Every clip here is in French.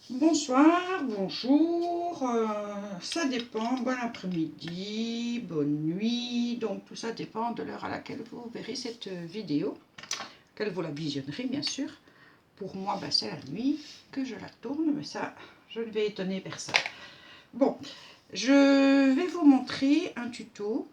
Bonsoir, bonjour, ça dépend, bon après-midi, bonne nuit, donc tout ça dépend de l'heure à laquelle vous verrez cette vidéo, qu'elle vous la visionnerez bien sûr. Pour moi, c'est la nuit que je la tourne, mais ça, je ne vais étonner personne. Bon, je vais vous montrer un tuto,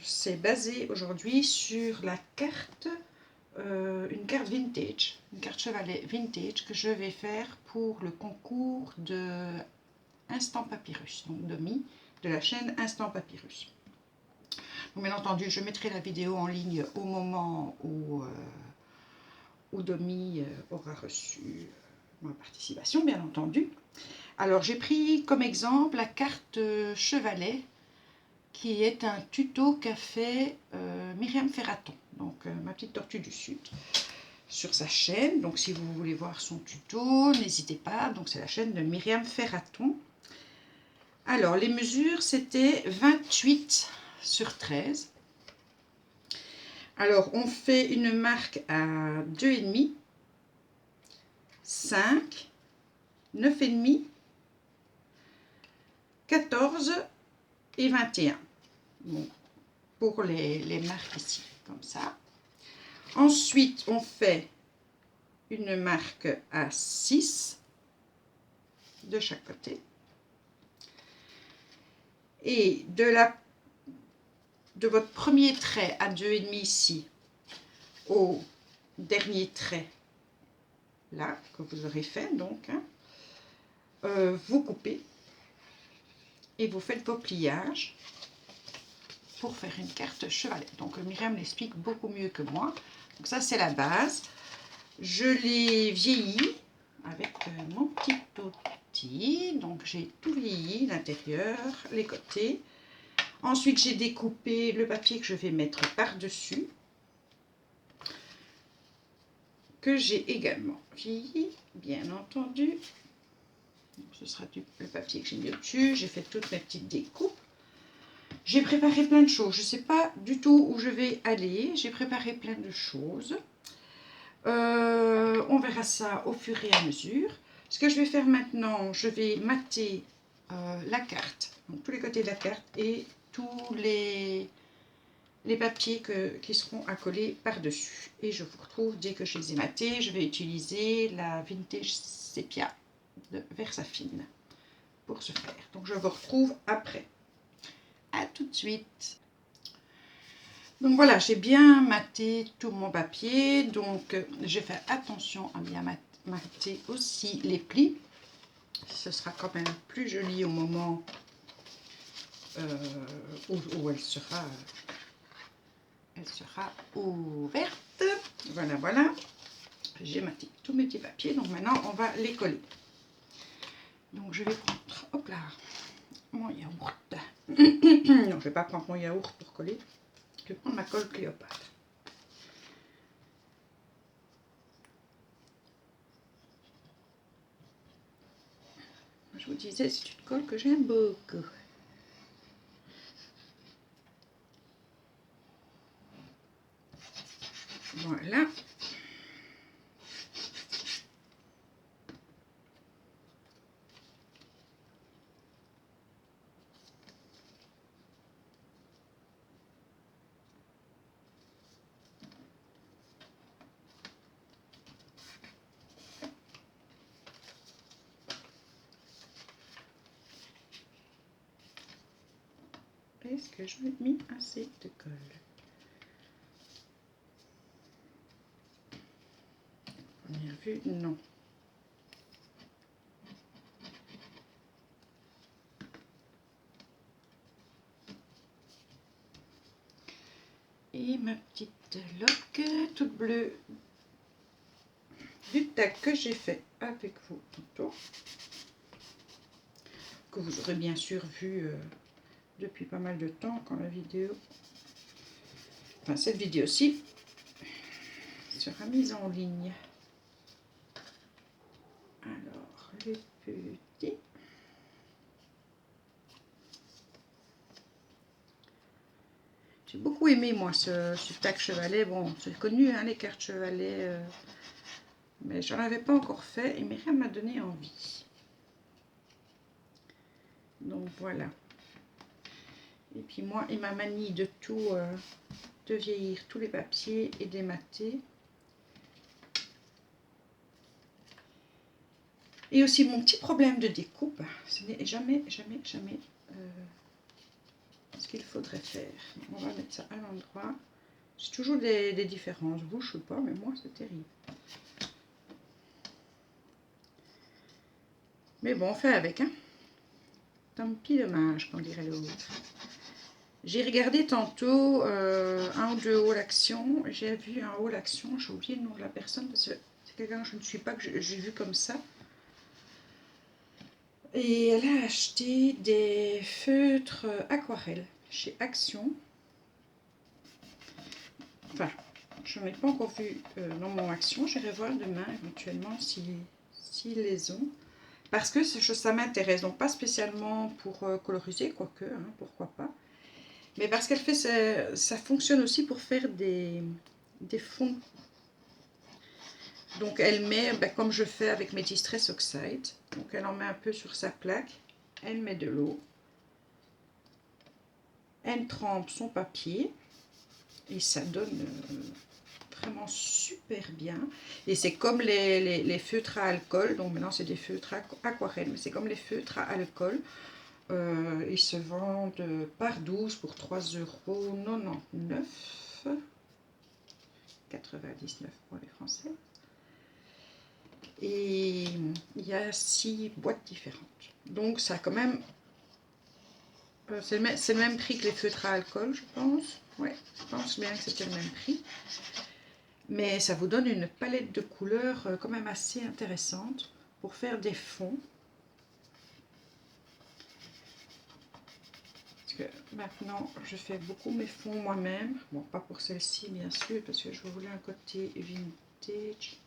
c'est basé aujourd'hui sur la carte une carte vintage, une carte chevalet vintage que je vais faire pour le concours de Instant Papyrus, donc Domi, de la chaîne Instant Papyrus. Donc, bien entendu, je mettrai la vidéo en ligne au moment où Domi aura reçu ma participation, bien entendu. Alors, j'ai pris comme exemple la carte chevalet, qui est un tuto qu'a fait Myriam Ferraton, donc ma petite tortue du Sud, sur sa chaîne. Donc si vous voulez voir son tuto, n'hésitez pas. Donc c'est la chaîne de Myriam Ferraton. Alors les mesures, c'était 28 sur 13. Alors on fait une marque à 2,5, 5, 9,5, 14 et 21. Bon, pour les marques ici, comme ça. Ensuite, on fait une marque à 6 de chaque côté. Et de votre premier trait à 2,5 ici au dernier trait là que vous aurez fait, donc vous coupez et vous faites vos pliages pour faire une carte chevalet. Donc Myriam l'explique beaucoup mieux que moi. Donc ça c'est la base. Je l'ai vieilli avec mon petit outil. Donc j'ai tout vieilli, l'intérieur, les côtés. Ensuite j'ai découpé le papier que je vais mettre par-dessus, que j'ai également vieilli, bien entendu. Donc, ce sera le papier que j'ai mis au-dessus. J'ai fait toutes mes petites découpes. J'ai préparé plein de choses. Je ne sais pas du tout où je vais aller. J'ai préparé plein de choses. On verra ça au fur et à mesure. Ce que je vais faire maintenant, je vais mater la carte, donc tous les côtés de la carte et tous les papiers qui seront à coller par-dessus. Et je vous retrouve dès que je les ai matés. Je vais utiliser la Vintage Sepia de Versafine pour ce faire. Donc je vous retrouve après. À tout de suite. Donc voilà, j'ai bien maté tout mon papier. Donc j'ai fait attention à bien mater aussi les plis. Ce sera quand même plus joli au moment où elle sera ouverte. Voilà, voilà. J'ai maté tous mes petits papiers. Donc maintenant, on va les coller. Donc je vais prendre, hop là, mon yaourt. Non, je ne vais pas prendre mon yaourt pour coller. Je vais prendre ma colle Cléopâtre. Je vous disais, c'est une colle que j'aime beaucoup. Voilà. Est-ce que je m'ai mis assez de colle? Première vue, non. Et ma petite loque toute bleue du tac que j'ai fait avec vous tantôt, que vous aurez bien sûr vu depuis pas mal de temps quand la vidéo, enfin cette vidéo-ci sera mise en ligne. Alors, les petits. J'ai beaucoup aimé moi ce tac chevalet. Bon, c'est connu hein, les cartes chevalet Mais je n'en avais pas encore fait et Myriam m'a donné envie. Donc voilà. Et puis moi et ma manie de tout, de vieillir tous les papiers et de les mater. Et aussi mon petit problème de découpe, ce n'est jamais ce qu'il faudrait faire. On va mettre ça à l'endroit. J'ai toujours des différences. Vous, je ne sais pas, mais moi, c'est terrible. Mais bon, on fait avec, hein. Tant pis dommage, comme dirait l'autre. J'ai regardé tantôt un ou deux hauls action. J'ai vu un haul action, j'ai oublié le nom de la personne parce que c'est quelqu'un que je ne suis pas, que j'ai vu comme ça. Et elle a acheté des feutres aquarelles chez Action. Enfin, je n'en ai pas encore vu dans mon Action. J'irai voir demain éventuellement s'ils les ont. Parce que ça m'intéresse. Donc pas spécialement pour coloriser, quoique, hein, pourquoi pas. Mais parce qu'elle fait, ça fonctionne aussi pour faire des fonds. Donc elle met, ben, comme je fais avec mes Distress Oxide, donc elle en met un peu sur sa plaque, elle met de l'eau, elle trempe son papier et ça donne vraiment super bien. Et c'est comme les feutres à alcool, donc maintenant c'est des feutres aquarelles, mais c'est comme les feutres à alcool. Ils se vendent par 12 pour 3,99 €, 99 pour les Français. Et il y a 6 boîtes différentes. Donc ça a quand même... c'est le même prix que les feutres à alcool, je pense. Ouais, je pense bien que c'était le même prix. Mais ça vous donne une palette de couleurs quand même assez intéressante pour faire des fonds. Parce que maintenant, je fais beaucoup mes fonds moi-même. Bon, pas pour celle-ci, bien sûr, parce que je voulais un côté vintage.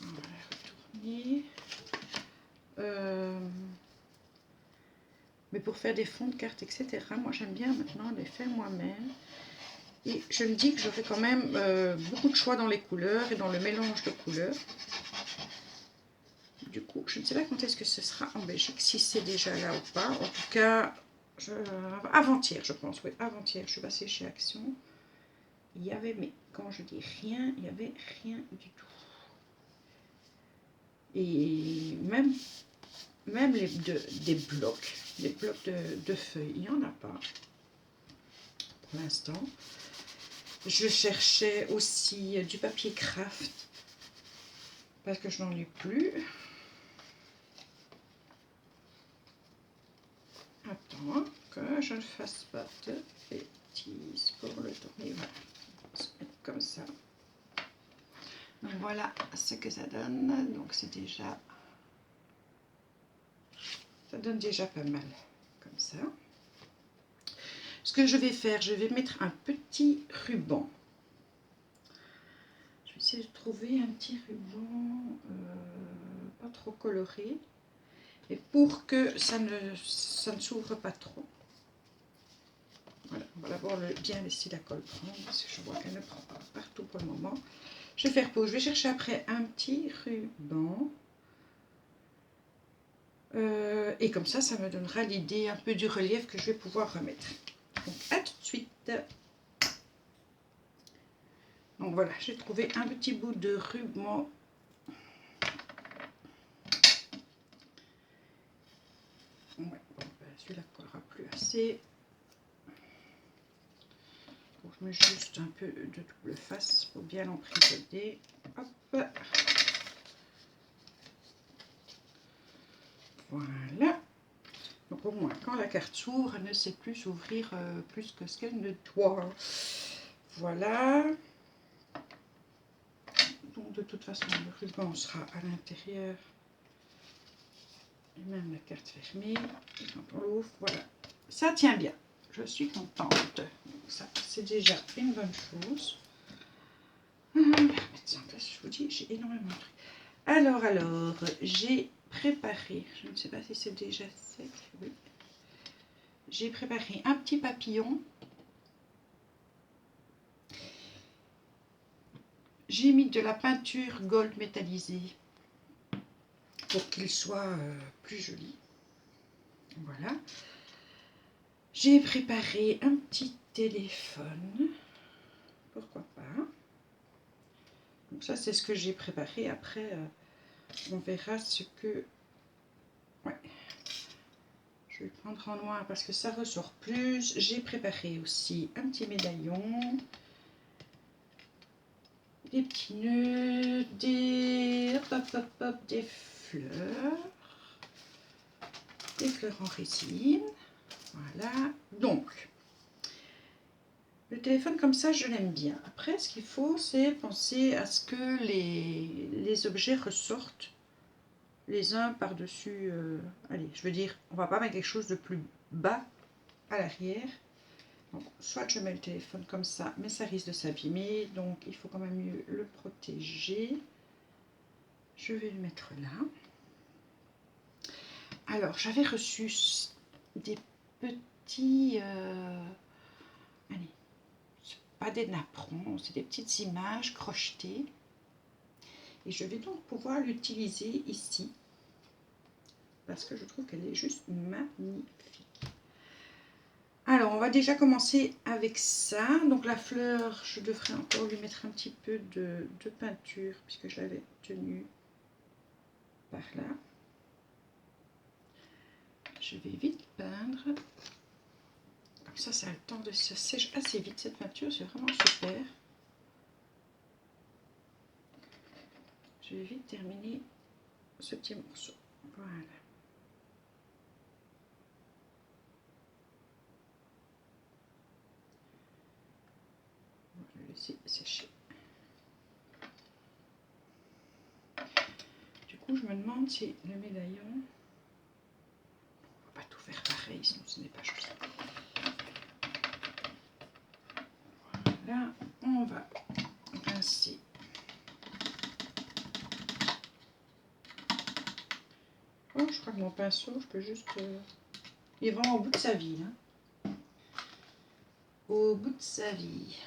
On va la retourner. Mais pour faire des fonds de cartes, etc., moi j'aime bien maintenant les faire moi-même. Et je me dis que j'aurai quand même beaucoup de choix dans les couleurs et dans le mélange de couleurs. Du coup, je ne sais pas quand est-ce que ce sera en Belgique, si c'est déjà là ou pas. En tout cas, avant-hier, je pense. Oui, avant-hier, je suis passée chez Action. Il y avait, mais quand je dis rien, il n'y avait rien du tout. Et même des blocs de feuilles, il n'y en a pas pour l'instant. Je cherchais aussi du papier craft parce que je n'en ai plus. Attends que je ne fasse pas de bêtises pour le tourner. Voilà. On va se mettre comme ça. Donc voilà ce que ça donne. Donc c'est déjà... ça donne déjà pas mal comme ça. Ce que je vais faire, je vais mettre un petit ruban. Je vais essayer de trouver un petit ruban pas trop coloré. Et pour que ça ne s'ouvre pas trop. Voilà, on va d'abord bien laisser la colle prendre parce que je vois qu'elle ne prend pas partout pour le moment. Je vais faire pause, je vais chercher après un petit ruban. Et comme ça, ça me donnera l'idée un peu du relief que je vais pouvoir remettre. Donc à tout de suite. Donc voilà, j'ai trouvé un petit bout de ruban. Ouais, bon, ben, celui-là ne collera plus assez. Donc, je mets juste un peu de double face pour bien l'emprisonner. Hop. Voilà. Donc au moins, quand la carte s'ouvre, elle ne sait plus s'ouvrir plus que ce qu'elle ne doit. Voilà. Donc de toute façon, le ruban sera à l'intérieur. Et même la carte fermée. Et quand on l'ouvre, voilà. Ça tient bien. Je suis contente. Donc ça, c'est déjà une bonne chose. Je vais remettre ça en place. Je vous dis, j'ai énormément de trucs. Alors, j'ai préparé, je ne sais pas si c'est déjà sec, oui. J'ai préparé un petit papillon j'ai mis de la peinture gold métallisée pour qu'il soit plus joli. Voilà. J'ai préparé un petit téléphone. Pourquoi pas. Donc ça, c'est ce que j'ai préparé. Après, on verra ce que... Ouais. Je vais le prendre en noir parce que ça ressort plus. J'ai préparé aussi un petit médaillon. Des petits nœuds, des fleurs en résine. Voilà. Donc, le téléphone comme ça, je l'aime bien. Après, ce qu'il faut, c'est penser à ce que les objets ressortent les uns par-dessus. Allez, je veux dire, on va pas mettre quelque chose de plus bas à l'arrière. Donc, soit je mets le téléphone comme ça, mais ça risque de s'abîmer, donc il faut quand même mieux le protéger. Je vais le mettre là. Alors, j'avais reçu des petits... allez, c'est pas des napperons, c'est des petites images crochetées. Et je vais donc pouvoir l'utiliser ici, parce que je trouve qu'elle est juste magnifique. Alors, on va déjà commencer avec ça. Donc, la fleur, je devrais encore lui mettre un petit peu de peinture, puisque je l'avais tenue par là. Je vais vite peindre. Comme ça a le temps de se sécher assez vite. Cette peinture, c'est vraiment super. Je vais vite terminer ce petit morceau. Voilà. On va le laisser sécher. Du coup, je me demande si le médaillon... On va pas tout faire pareil, sinon ce n'est pas joli. Voilà, on va rincer. Oh, je crois que mon pinceau, je peux juste... Il est vraiment au bout de sa vie. Hein. Au bout de sa vie.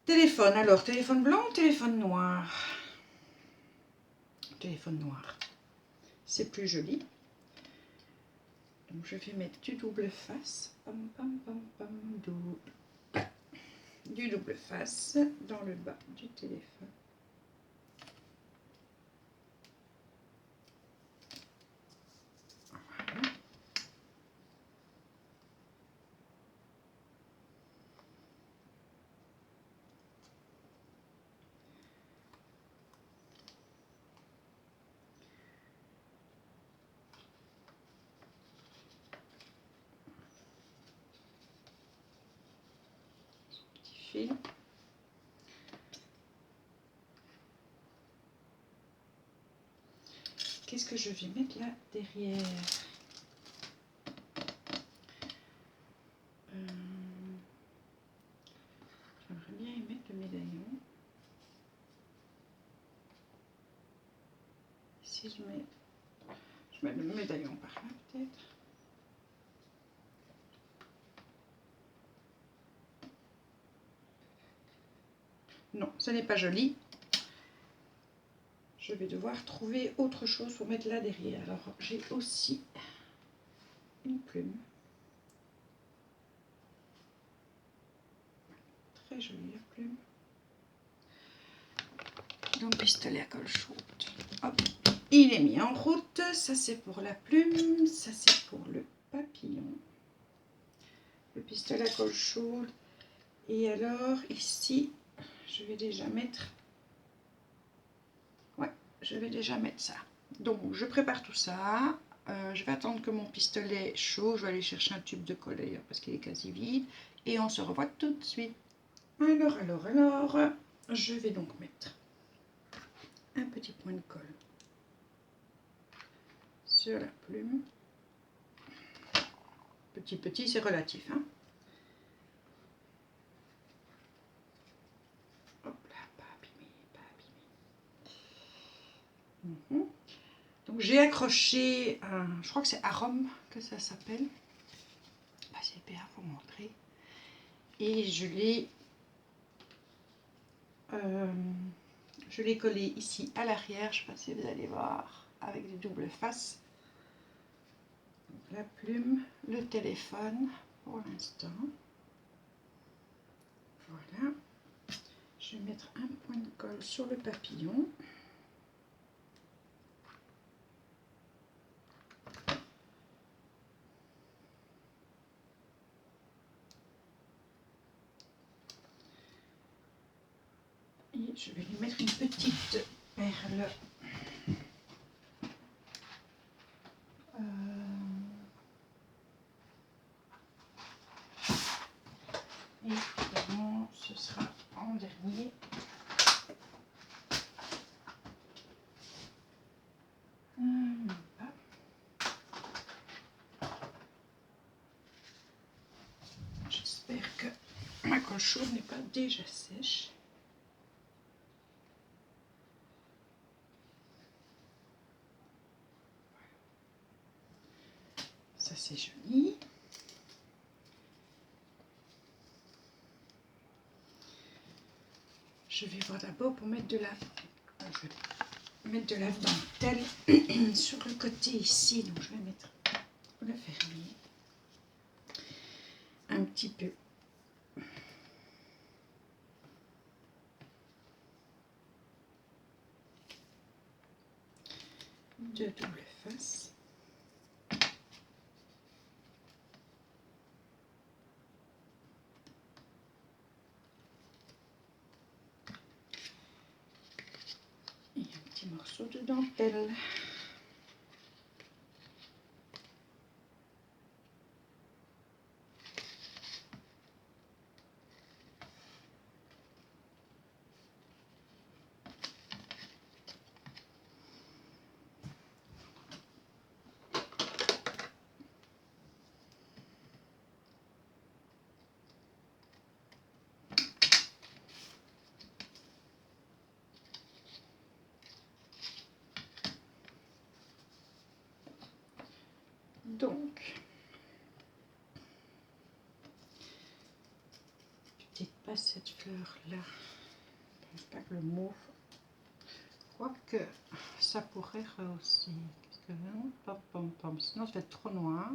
Téléphone, alors, téléphone blanc ou téléphone noir? Téléphone noir. C'est plus joli. Donc, je vais mettre du double face. Du double face dans le bas du téléphone. Voilà. Petit fil. Qu'est-ce que je vais mettre là derrière? J'aimerais bien y mettre le médaillon. Si je mets le médaillon par là peut-être. Non, ce n'est pas joli. Je vais devoir trouver autre chose pour mettre là derrière. Alors, j'ai aussi une plume. Très jolie la plume. Donc, pistolet à colle chaude. Hop, il est mis en route. Ça, c'est pour la plume. Ça, c'est pour le papillon. Le pistolet à colle chaude. Et alors, ici, je vais déjà mettre... Ouais, je vais déjà mettre ça. Donc, je prépare tout ça. Je vais attendre que mon pistolet chaud. Je vais aller chercher un tube de colle d'ailleurs parce qu'il est quasi vide. Et on se revoit tout de suite. Alors, je vais donc mettre un petit point de colle sur la plume. Petit, c'est relatif. Hein. Hop là, pas abîmé, pas abîmé. Donc, j'ai accroché, je crois que c'est Arôme que ça s'appelle. Bah, c'est bien, faut montrer. Et je l'ai je l'ai collé ici à l'arrière, je ne sais pas si vous allez voir, avec des doubles faces. La plume, le téléphone pour l'instant. Voilà. Je vais mettre un point de colle sur le papillon. Et je vais lui mettre une petite perle. Et évidemment, ce sera en dernier. J'espère que ma colle chaude n'est pas déjà sèche. Ça c'est joli. Je vais voir d'abord pour mettre de la, je vais mettre de la dentelle sur le côté ici. Donc je vais mettre le fermier un petit peu. De double face. Et un petit morceau de dentelle. Donc, peut-être pas cette fleur-là. Je pense pas que le mauve. Quoique ça pourrait rehausser. Qu'est-ce que non, pom, pom. Sinon, ça va être trop noir.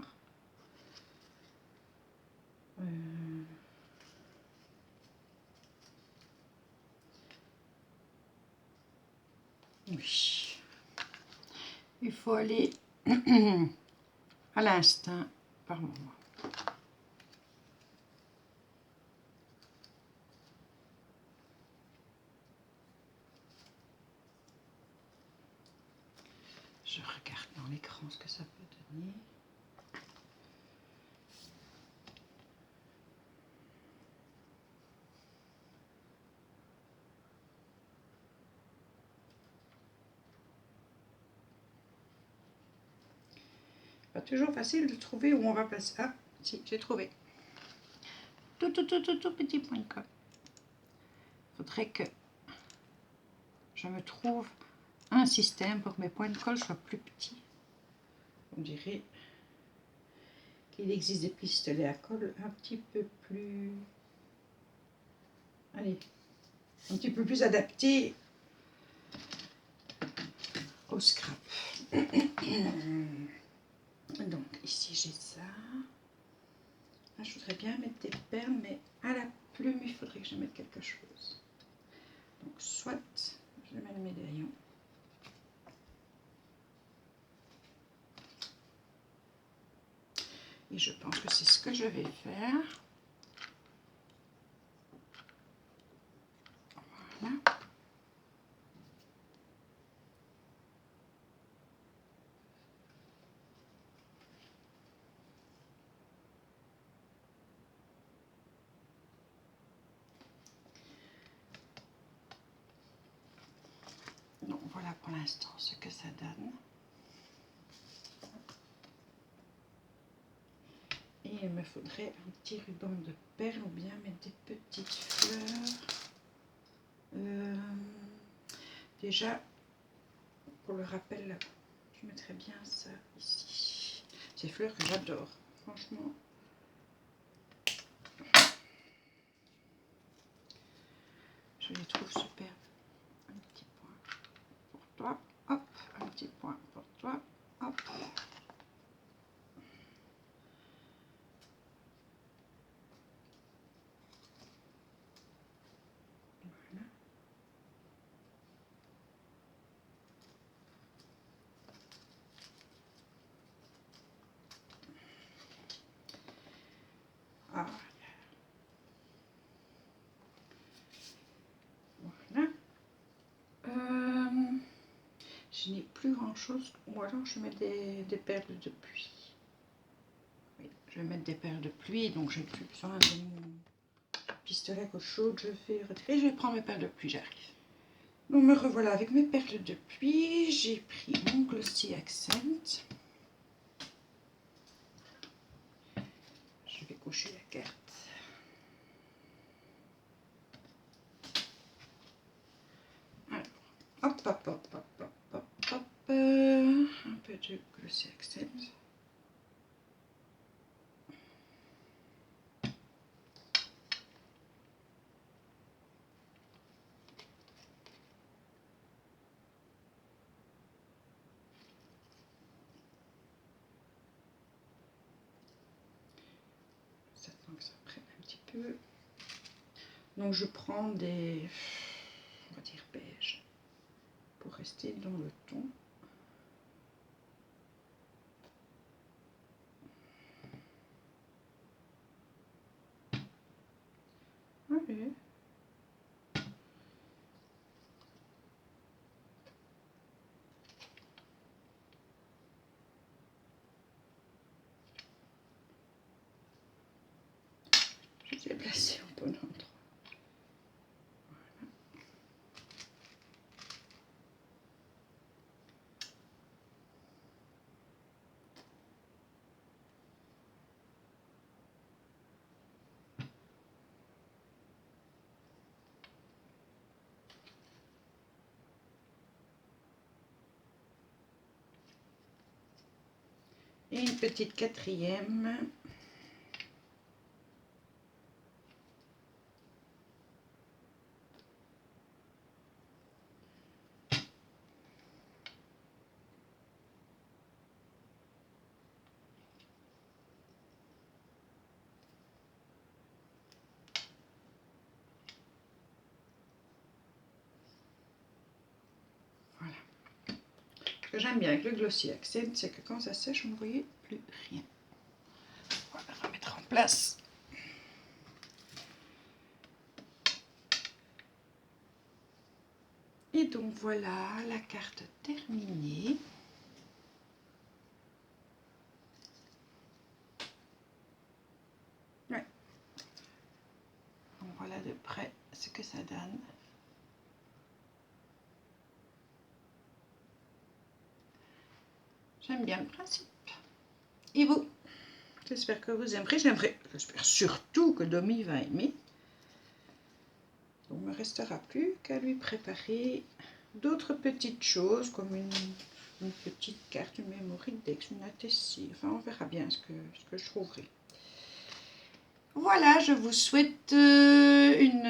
Oui. Il faut aller à l'instinct par moment. Je regarde dans l'écran ce que ça peut donner. Pas toujours facile de trouver où on va placer. Ah, si, j'ai trouvé. Tout petit point de colle. Il faudrait que je me trouve un système pour que mes points de colle soient plus petits. On dirait qu'il existe des pistolets à colle un petit peu plus... Allez, un petit peu plus adaptés au scrap. Donc ici j'ai ça. Là, je voudrais bien mettre des perles, mais à la plume il faudrait que je mette quelque chose. Donc soit je mets le médaillon. Et je pense que c'est ce que je vais faire. Voilà. Donc voilà pour l'instant ce que ça donne. Et il me faudrait un petit ruban de perles ou bien mettre des petites fleurs. Déjà, pour le rappel, je mettrais bien ça ici. Ces fleurs que j'adore, franchement. Je les trouve super. Un petit point pour toi, hop, un petit point pour toi, hop. Voilà. Ah. Voilà. Je n'ai plus grand chose, ou alors je mets des perles de pluie. Oui, je vais mettre des perles de pluie, donc j'ai plus besoin de mon pistolet à gauche chaude. Je vais retirer, je vais prendre mes perles de pluie, j'arrive. Donc me revoilà avec mes perles de pluie. J'ai pris mon Glossy Accent. Je vais cocher la carte. Alors, hop, hop, hop, hop, hop, hop, hop. Un peu de Glossy Accent. Ça attend que ça prenne un petit peu. Donc je prends des, on va dire beige, pour rester dans le ton. Allez. Je l'ai placé au bon endroit. Et une petite quatrième. Voilà. Ce que j'aime bien avec le Glossy Accent, c'est que quand ça sèche, on ne voyait plus rien. On va le remettre en place. Et donc voilà la carte terminée. Ouais. Donc voilà de près ce que ça donne. J'aime bien le principe. Et vous? J'espère que vous aimerez. J'espère surtout que Domi va aimer. Donc il ne me restera plus qu'à lui préparer d'autres petites choses comme une petite carte, une memory dex, une ATC. Enfin, on verra bien ce que je trouverai. Voilà, je vous souhaite une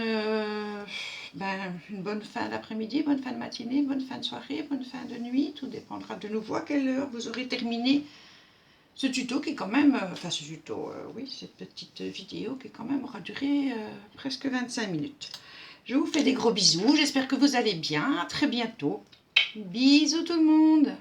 bonne fin d'après-midi, bonne fin de matinée, bonne fin de soirée, bonne fin de nuit. Tout dépendra de nouveau à quelle heure vous aurez terminé ce tuto qui est quand même, oui, cette petite vidéo qui quand même aura duré presque 25 minutes. Je vous fais des gros bisous, j'espère que vous allez bien, à très bientôt. Bisous tout le monde!